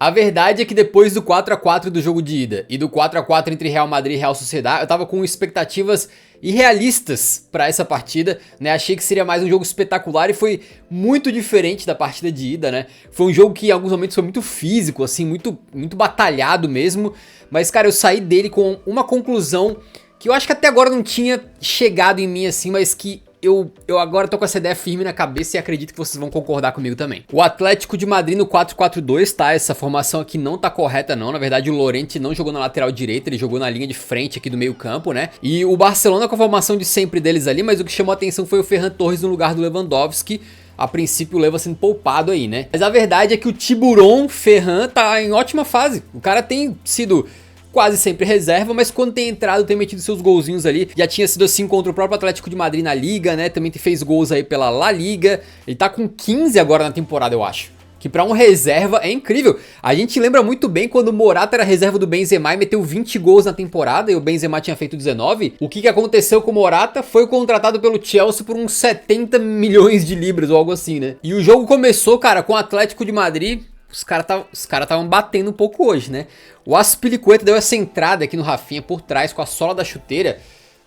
A verdade é que depois do 4 a 4 do jogo de ida e do 4 a 4 entre Real Madrid e Real Sociedad, eu tava com expectativas irrealistas pra essa partida, né? Achei que seria mais um jogo espetacular e foi muito diferente da partida de ida, né? Foi um jogo que em alguns momentos foi muito físico, assim, muito batalhado mesmo, mas cara, eu saí dele com uma conclusão que eu acho que até agora não tinha chegado em mim assim, mas que eu agora tô com essa ideia firme na cabeça e acredito que vocês vão concordar comigo também. O Atlético de Madrid no 4-4-2, tá? Essa formação aqui não tá correta não, na verdade o Llorente não jogou na lateral direita, ele jogou na linha de frente aqui do meio campo, né? E o Barcelona com a formação de sempre deles ali, mas o que chamou a atenção foi o Ferran Torres no lugar do Lewandowski. A princípio o Leva sendo poupado aí, né? Mas a verdade é que o Tiburon Ferran tá em ótima fase. O cara tem sido quase sempre reserva, mas quando tem entrado tem metido seus golzinhos ali. Já tinha sido assim contra o próprio Atlético de Madrid na Liga, né? Também fez gols aí pela La Liga. Ele tá com 15 agora na temporada, eu acho. Que pra um reserva é incrível. A gente lembra muito bem quando o Morata era reserva do Benzema e meteu 20 gols na temporada e o Benzema tinha feito 19. O que aconteceu com o Morata? Foi contratado pelo Chelsea por uns 70 milhões de libras ou algo assim, né? E o jogo começou, cara, com o Atlético de Madrid. Os caras estavam batendo um pouco hoje, né? O Azpilicueta deu essa entrada aqui no Rafinha por trás com a sola da chuteira,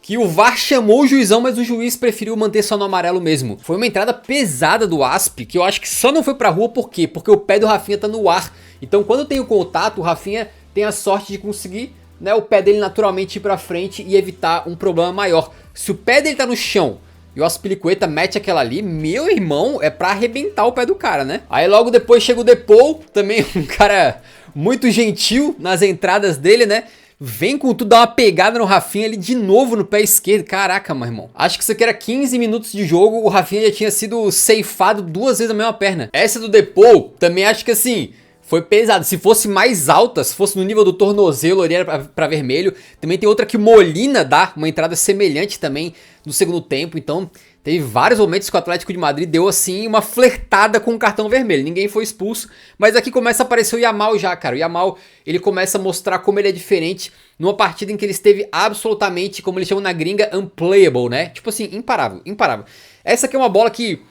que o VAR chamou o juizão, mas o juiz preferiu manter só no amarelo mesmo. Foi uma entrada pesada do Asp, que eu acho que só não foi pra rua, por quê? Porque o pé do Rafinha tá no ar. Então quando tem o contato, o Rafinha tem a sorte de conseguir, né, o pé dele naturalmente ir pra frente e evitar um problema maior. Se o pé dele tá no chão e o Azpilicueta mete aquela ali, meu irmão, é pra arrebentar o pé do cara, né? Aí logo depois chega o Depou, também um cara muito gentil nas entradas dele, né? Vem com tudo, dá uma pegada no Rafinha ali de novo no pé esquerdo. Caraca, meu irmão. Acho que isso aqui era 15 minutos de jogo, o Rafinha já tinha sido ceifado 2 vezes na mesma perna. Essa do Depou, também acho que assim, foi pesado. Se fosse mais alta, se fosse no nível do tornozelo, ali era pra vermelho. Também tem outra que Molina dá uma entrada semelhante também no segundo tempo. Então teve vários momentos que o Atlético de Madrid deu assim uma flertada com o cartão vermelho. Ninguém foi expulso, mas aqui começa a aparecer o Yamal já, cara. O Yamal, ele começa a mostrar como ele é diferente numa partida em que ele esteve absolutamente, como eles chamam na gringa, unplayable, né? Tipo assim, imparável, imparável. Essa aqui é uma bola que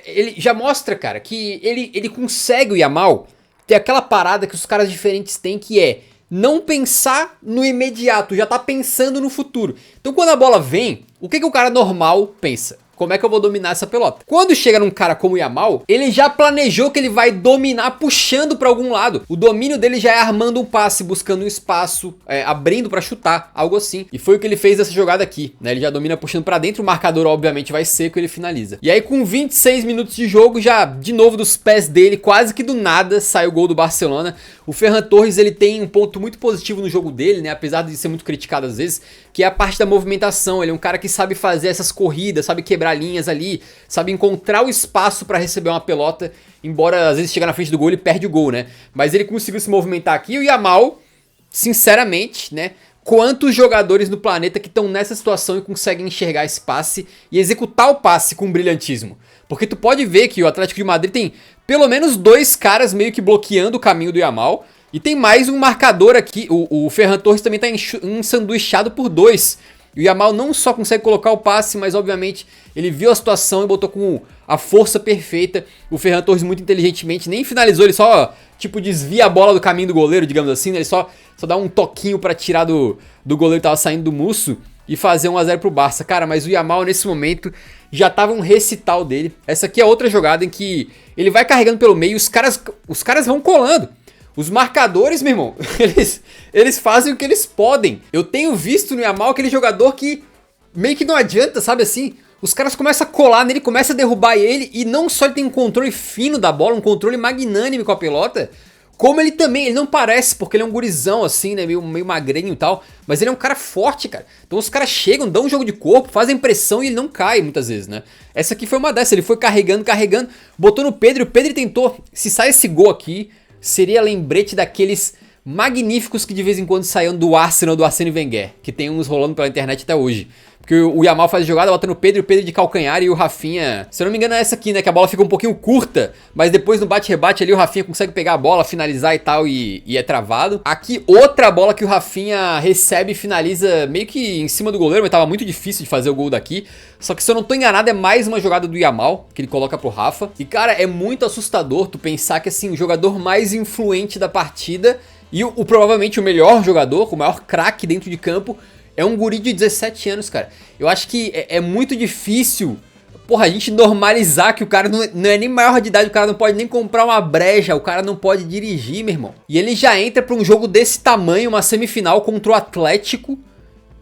ele já mostra, cara, que ele consegue, o Yamal, ter aquela parada que os caras diferentes têm, que é não pensar no imediato, já tá pensando no futuro. Então quando a bola vem, o que o cara normal pensa? Como é que eu vou dominar essa pelota? Quando chega num cara como o Yamal, ele já planejou que ele vai dominar puxando pra algum lado. O domínio dele já é armando um passe, buscando um espaço, abrindo pra chutar, algo assim. E foi o que ele fez nessa jogada aqui, né? Ele já domina puxando pra dentro, o marcador obviamente vai seco e ele finaliza. E aí com 26 minutos de jogo, já de novo dos pés dele, quase que do nada, sai o gol do Barcelona. O Ferran Torres, ele tem um ponto muito positivo no jogo dele, né? Apesar de ser muito criticado às vezes, que é a parte da movimentação. Ele é um cara que sabe fazer essas corridas, sabe quebrar linhas ali, sabe encontrar o espaço pra receber uma pelota, embora às vezes chegar na frente do gol ele perde o gol, né? Mas ele conseguiu se movimentar aqui. E o Yamal, sinceramente, né? Quantos jogadores no planeta que estão nessa situação e conseguem enxergar esse passe e executar o passe com brilhantismo? Porque tu pode ver que o Atlético de Madrid tem pelo menos 2 caras meio que bloqueando o caminho do Yamal. E tem mais um marcador aqui, o Ferran Torres também tá ensanduichado por 2. E o Yamal não só consegue colocar o passe, mas obviamente ele viu a situação e botou com a força perfeita. O Ferran Torres muito inteligentemente nem finalizou, ele só tipo desvia a bola do caminho do goleiro, digamos assim, né? Ele só dá um toquinho pra tirar do goleiro que tava saindo do Musso e fazer 1 a 0 pro Barça. Cara, mas o Yamal nesse momento já tava um recital dele. Essa aqui é outra jogada em que ele vai carregando pelo meio, os caras vão colando. Os marcadores, meu irmão, eles fazem o que eles podem. Eu tenho visto no Yamal aquele jogador que meio que não adianta, sabe assim? Os caras começam a colar nele, começam a derrubar ele, e não só ele tem um controle fino da bola, um controle magnânime com a pelota, como ele também, ele não parece, porque ele é um gurizão assim, né, meio magrinho e tal, mas ele é um cara forte, cara. Então os caras chegam, dão um jogo de corpo, fazem pressão e ele não cai muitas vezes, né. Essa aqui foi uma dessas, ele foi carregando, botou no Pedro, e o Pedro tentou, se sai esse gol aqui, seria lembrete daqueles magníficos que de vez em quando saíam do Arsenal, do Arsene Wenger, que tem uns rolando pela internet até hoje. Porque o Yamal faz jogada, bota no Pedro, e o Pedro de calcanhar e o Rafinha... Se eu não me engano é essa aqui, né? Que a bola fica um pouquinho curta, mas depois no bate-rebate ali o Rafinha consegue pegar a bola, finalizar e tal, e é travado. Aqui outra bola que o Rafinha recebe e finaliza meio que em cima do goleiro, mas tava muito difícil de fazer o gol daqui. Só que se eu não tô enganado é mais uma jogada do Yamal, que ele coloca pro Rafa. E cara, é muito assustador tu pensar que assim, o jogador mais influente da partida e provavelmente o melhor jogador, o maior craque dentro de campo, é um guri de 17 anos, cara. Eu acho que é muito difícil, porra, a gente normalizar que o cara não é nem maior de idade, o cara não pode nem comprar uma breja, o cara não pode dirigir, meu irmão. E ele já entra pra um jogo desse tamanho, uma semifinal contra o Atlético,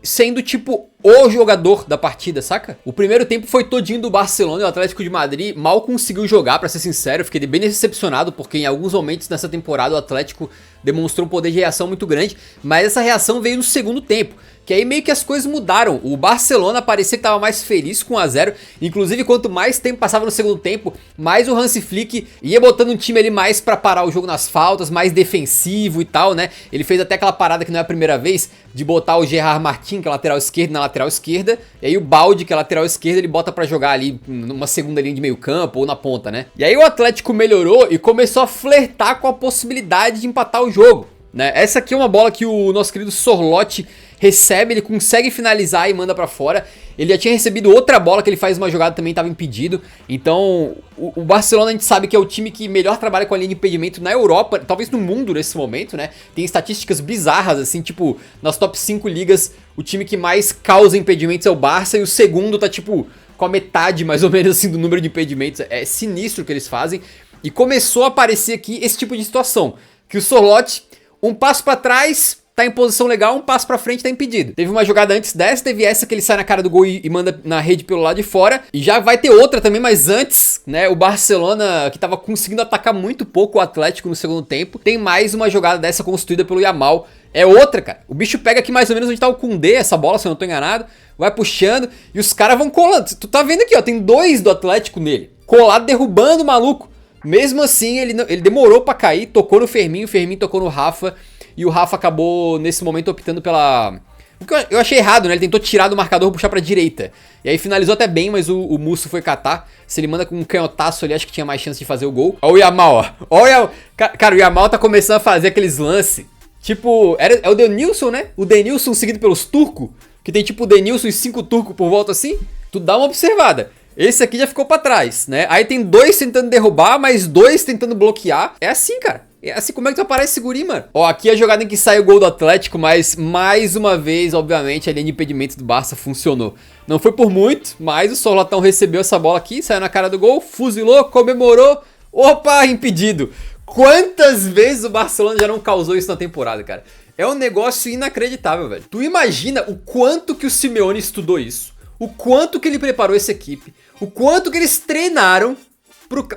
sendo tipo o jogador da partida, saca? O primeiro tempo foi todinho do Barcelona e o Atlético de Madrid mal conseguiu jogar, pra ser sincero. Eu fiquei bem decepcionado porque em alguns momentos nessa temporada o Atlético demonstrou um poder de reação muito grande, mas essa reação veio no segundo tempo, que aí meio que as coisas mudaram. O Barcelona parecia que tava mais feliz com 1 a 0. Inclusive, quanto mais tempo passava no segundo tempo, mais o Hansi Flick ia botando um time ali mais pra parar o jogo nas faltas, mais defensivo e tal, né? Ele fez até aquela parada que não é a primeira vez, de botar o Gerard Martin, que é lateral esquerdo, na lateral esquerda. E aí o Balde, que é lateral esquerda, ele bota pra jogar ali numa segunda linha de meio campo ou na ponta, né? E aí o Atlético melhorou e começou a flertar com a possibilidade de empatar o jogo, né? Essa aqui é uma bola que o nosso querido Sorloth recebe, ele consegue finalizar e manda pra fora. Ele já tinha recebido outra bola que ele faz uma jogada também, estava impedido. Então o Barcelona a gente sabe que é o time que melhor trabalha com a linha de impedimento na Europa, talvez no mundo nesse momento, né? Tem estatísticas bizarras assim, tipo, nas top 5 ligas, o time que mais causa impedimentos é o Barça e o segundo tá tipo com a metade mais ou menos assim do número de impedimentos. É sinistro o que eles fazem. E começou a aparecer aqui esse tipo de situação, que o Sorloth, um passo pra trás, tá em posição legal, um passo pra frente, tá impedido. Teve uma jogada antes dessa, teve essa que ele sai na cara do gol e manda na rede pelo lado de fora. E já vai ter outra também, mas antes, né, o Barcelona, que tava conseguindo atacar muito pouco o Atlético no segundo tempo, tem mais uma jogada dessa construída pelo Yamal. É outra, cara. O bicho pega aqui mais ou menos onde tá o Koundé, essa bola, se eu não tô enganado, vai puxando e os caras vão colando. Tu tá vendo aqui, ó, tem 2 do Atlético nele, colado, derrubando o maluco. Mesmo assim, ele demorou pra cair, tocou no Fermin, o Fermin tocou no Rafa. E o Rafa acabou, nesse momento, optando pela... O que eu achei errado, né? Ele tentou tirar do marcador e puxar pra direita. E aí finalizou até bem, mas o Musso foi catar. Se ele manda com um canhotaço ali, acho que tinha mais chance de fazer o gol. Olha o Yamal, ó. Olha o Yamal. Cara, o Yamal tá começando a fazer aqueles lances. Tipo, é o Denilson, né? O Denilson seguido pelos turcos. Que tem tipo o Denilson e 5 turcos por volta assim. Tu dá uma observada. Esse aqui já ficou pra trás, né? Aí tem 2 tentando derrubar, mais 2 tentando bloquear. É assim, cara. É assim, como é que tu aparece esse guri, mano? Ó, aqui a jogada em que sai o gol do Atlético, mas mais uma vez, obviamente, a linha de impedimento do Barça funcionou. Não foi por muito, mas o Sorlotão recebeu essa bola aqui, saiu na cara do gol, fuzilou, comemorou. Opa, impedido. Quantas vezes o Barcelona já não causou isso na temporada, cara? É um negócio inacreditável, velho. Tu imagina o quanto que o Simeone estudou isso, o quanto que ele preparou essa equipe, o quanto que eles treinaram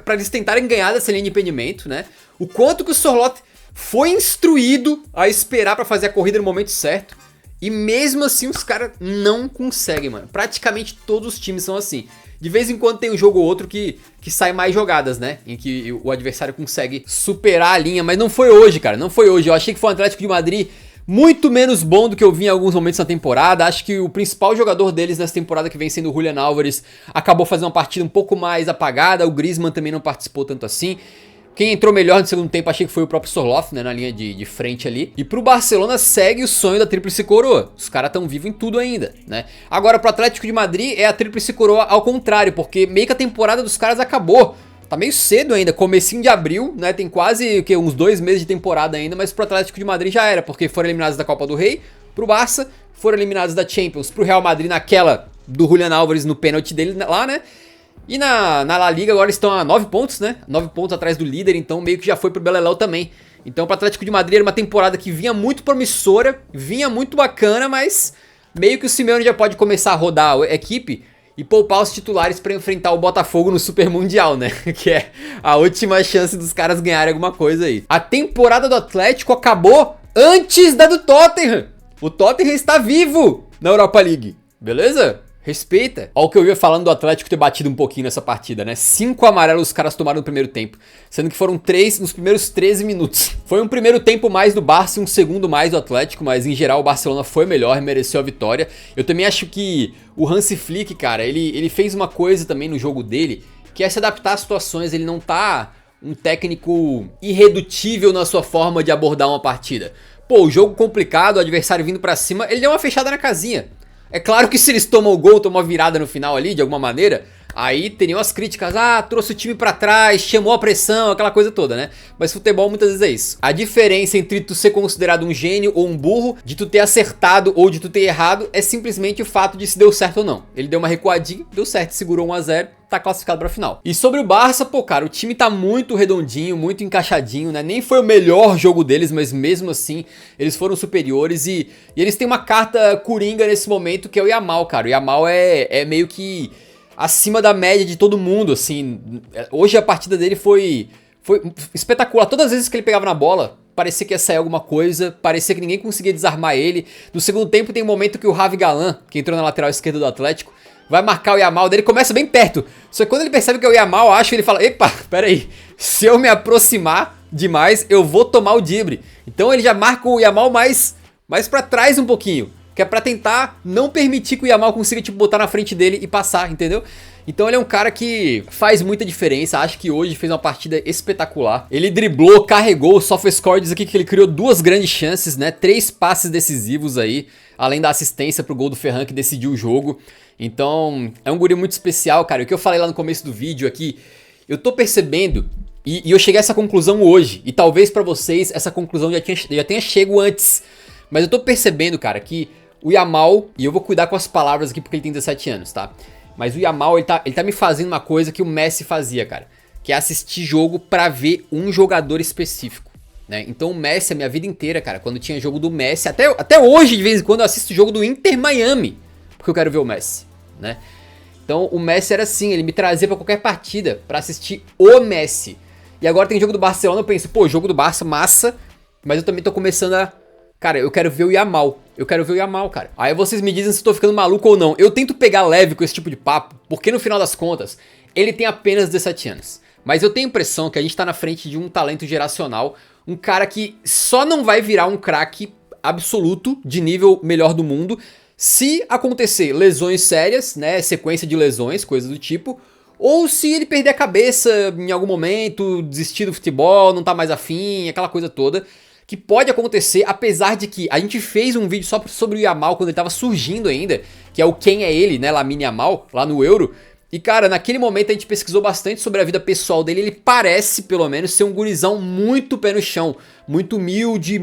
pra eles tentarem ganhar dessa linha de impedimento, né? O quanto que o Sorloth foi instruído a esperar pra fazer a corrida no momento certo. E mesmo assim os caras não conseguem, mano. Praticamente todos os times são assim. De vez em quando tem um jogo ou outro que sai mais jogadas, né? Em que o adversário consegue superar a linha. Mas não foi hoje, cara. Não foi hoje. Eu achei que foi um Atlético de Madrid muito menos bom do que eu vi em alguns momentos na temporada. Acho que o principal jogador deles nessa temporada, que vem sendo o Julián Álvares, acabou fazendo uma partida um pouco mais apagada. O Griezmann também não participou tanto assim. Quem entrou melhor no segundo tempo achei que foi o próprio Sorloth, né, na linha de frente ali. E pro Barcelona segue o sonho da tríplice coroa. Os caras tão vivos em tudo ainda, né? Agora pro Atlético de Madrid é a tríplice coroa ao contrário, porque meio que a temporada dos caras acabou. Tá meio cedo ainda, comecinho de abril, né? Tem quase uns 2 meses de temporada ainda, mas pro Atlético de Madrid já era, porque foram eliminados da Copa do Rei. Pro Barça, foram eliminados da Champions. Pro Real Madrid naquela do Julián Álvares no pênalti dele lá, né? E na La Liga agora estão a 9 pontos, né? 9 pontos atrás do líder, então meio que já foi pro Beleléu também. Então pro Atlético de Madrid era uma temporada que vinha muito promissora, vinha muito bacana, mas meio que o Simeone já pode começar a rodar a equipe e poupar os titulares pra enfrentar o Botafogo no Super Mundial, né? Que é a última chance dos caras ganharem alguma coisa aí. A temporada do Atlético acabou antes da do Tottenham. O Tottenham está vivo na Europa League, beleza? Respeita. Olha o que eu ia falando do Atlético ter batido um pouquinho nessa partida, né? 5 amarelos os caras tomaram no primeiro tempo, sendo que foram 3 nos primeiros 13 minutos. Foi um primeiro tempo mais do Barça e um segundo mais do Atlético, mas em geral o Barcelona foi melhor e mereceu a vitória. Eu também acho que o Hansi Flick, cara, ele fez uma coisa também no jogo dele, que é se adaptar às situações. Ele não tá um técnico irredutível na sua forma de abordar uma partida. Pô, o jogo complicado, o adversário vindo pra cima, ele deu uma fechada na casinha. É claro que se eles tomam o gol, tomam a virada no final ali, de alguma maneira, aí teriam as críticas, trouxe o time pra trás, chamou a pressão, aquela coisa toda, né? Mas futebol muitas vezes é isso. A diferença entre tu ser considerado um gênio ou um burro, de tu ter acertado ou de tu ter errado, é simplesmente o fato de se deu certo ou não. Ele deu uma recuadinha, deu certo, segurou 1 a 0, tá classificado pra final. E sobre o Barça, pô, cara, o time tá muito redondinho, muito encaixadinho, né? Nem foi o melhor jogo deles, mas mesmo assim, eles foram superiores e eles têm uma carta coringa nesse momento, que é o Yamal, cara. O Yamal é meio que acima da média de todo mundo, assim. Hoje a partida dele foi espetacular. Todas as vezes que ele pegava na bola, parecia que ia sair alguma coisa, parecia que ninguém conseguia desarmar ele. No segundo tempo tem um momento que o Javi Galán, que entrou na lateral esquerda do Atlético, vai marcar o Yamal, dele começa bem perto. Só que quando ele percebe que é o Yamal, acho que ele fala, epa, pera aí, se eu me aproximar demais, eu vou tomar o drible. Então ele já marca o Yamal mais pra trás um pouquinho, que é pra tentar não permitir que o Yamal consiga, tipo, botar na frente dele e passar, entendeu? Então ele é um cara que faz muita diferença. Acho que hoje fez uma partida espetacular. Ele driblou, carregou, o SofaScore diz aqui que ele criou 2 grandes chances, né? 3 passes decisivos aí, além da assistência pro gol do Ferran que decidiu o jogo. Então é um guri muito especial, cara. O que eu falei lá no começo do vídeo aqui, eu tô percebendo, e eu cheguei a essa conclusão hoje, e talvez pra vocês essa conclusão já tenha chego antes, mas eu tô percebendo, cara, que o Yamal, e eu vou cuidar com as palavras aqui porque ele tem 17 anos, tá? Mas o Yamal, ele tá me fazendo uma coisa que o Messi fazia, cara, que é assistir jogo pra ver um jogador específico, né? Então o Messi, a minha vida inteira, cara, quando tinha jogo do Messi, até hoje de vez em quando eu assisto jogo do Inter Miami, porque eu quero ver o Messi, né? Então o Messi era assim, ele me trazia pra qualquer partida pra assistir o Messi. E agora tem jogo do Barcelona, eu penso, pô, jogo do Barça, massa, mas eu também tô começando a... Cara, eu quero ver o Yamal. Eu quero ver o Yamal, cara. Aí vocês me dizem se eu tô ficando maluco ou não. Eu tento pegar leve com esse tipo de papo, porque no final das contas, ele tem apenas 17 anos. Mas eu tenho a impressão que a gente tá na frente de um talento geracional, um cara que só não vai virar um craque absoluto, de nível melhor do mundo, se acontecer lesões sérias, né, sequência de lesões, coisa do tipo, ou se ele perder a cabeça em algum momento, desistir do futebol, não tá mais afim, aquela coisa toda, que pode acontecer, apesar de que a gente fez um vídeo só sobre o Yamal quando ele tava surgindo ainda, que é o Quem é Ele, né, Lamine Yamal, lá no Euro. E cara, naquele momento a gente pesquisou bastante sobre a vida pessoal dele, ele parece, pelo menos, ser um gurizão muito pé no chão, muito humilde,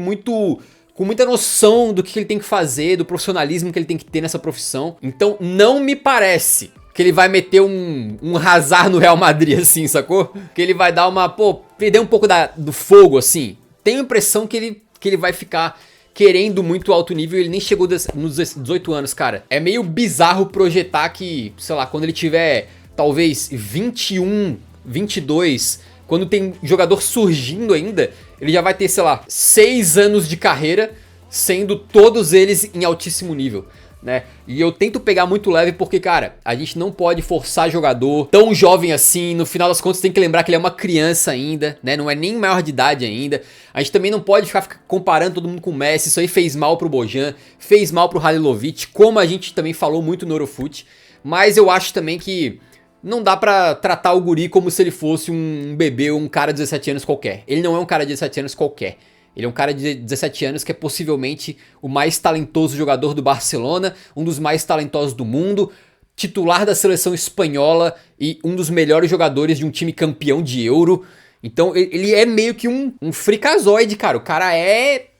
com muita noção do que ele tem que fazer, do profissionalismo que ele tem que ter nessa profissão. Então não me parece que ele vai meter um Hazard no Real Madrid, assim, sacou? Que ele vai dar uma, perder um pouco do fogo, assim. Tenho a impressão que ele vai ficar querendo muito alto nível e ele nem chegou nos 18 anos, cara. É meio bizarro projetar que, sei lá, quando ele tiver talvez 21, 22, quando tem jogador surgindo ainda, ele já vai ter, sei lá, 6 anos de carreira, sendo todos eles em altíssimo nível, né? E eu tento pegar muito leve porque, cara, a gente não pode forçar jogador tão jovem assim. No final das contas tem que lembrar que ele é uma criança ainda, né? Não é nem maior de idade ainda. A gente também não pode ficar comparando todo mundo com o Messi. Isso aí fez mal pro Bojan, fez mal pro Halilovic, como a gente também falou muito no Eurofoot. Mas eu acho também que não dá pra tratar o guri como se ele fosse um bebê ou um cara de 17 anos qualquer. Ele não é um cara de 17 anos qualquer. Ele é um cara de 17 anos que é possivelmente o mais talentoso jogador do Barcelona, um dos mais talentosos do mundo, titular da seleção espanhola e um dos melhores jogadores de um time campeão de Euro. Então ele é meio que um fricazoide, cara. O cara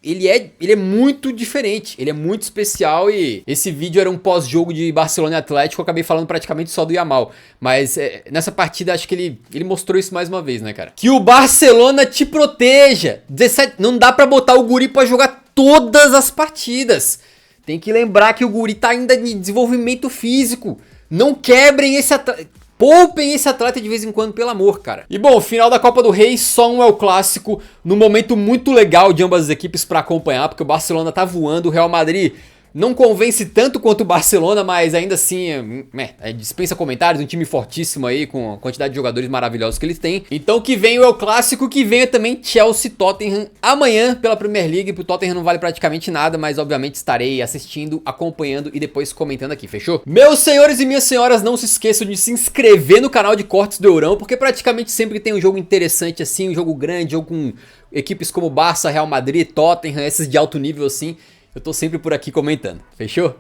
ele é muito diferente, ele é muito especial e esse vídeo era um pós-jogo de Barcelona e Atlético, eu acabei falando praticamente só do Yamal. Mas nessa partida acho que ele mostrou isso mais uma vez, né, cara? Que o Barcelona te proteja. 17, não dá pra botar o guri pra jogar todas as partidas. Tem que lembrar que o guri tá ainda em desenvolvimento físico. Não quebrem esse atleta. Poupem esse atleta de vez em quando, pelo amor, cara. E bom, final da Copa do Rei, só um é o clássico, num momento muito legal de ambas as equipes pra acompanhar, porque o Barcelona tá voando, o Real Madrid Não convence tanto quanto o Barcelona, mas ainda assim dispensa comentários, um time fortíssimo aí, com a quantidade de jogadores maravilhosos que eles têm. Então que venha o El Clássico, que venha também Chelsea Tottenham amanhã pela Premier League. Pro Tottenham não vale praticamente nada, mas obviamente estarei assistindo, acompanhando e depois comentando aqui, fechou? Meus senhores e minhas senhoras, não se esqueçam de se inscrever no canal de Cortes do Eurão, porque praticamente sempre que tem um jogo interessante assim, um jogo grande, jogo com equipes como Barça, Real Madrid, Tottenham, esses de alto nível assim, eu tô sempre por aqui comentando, fechou?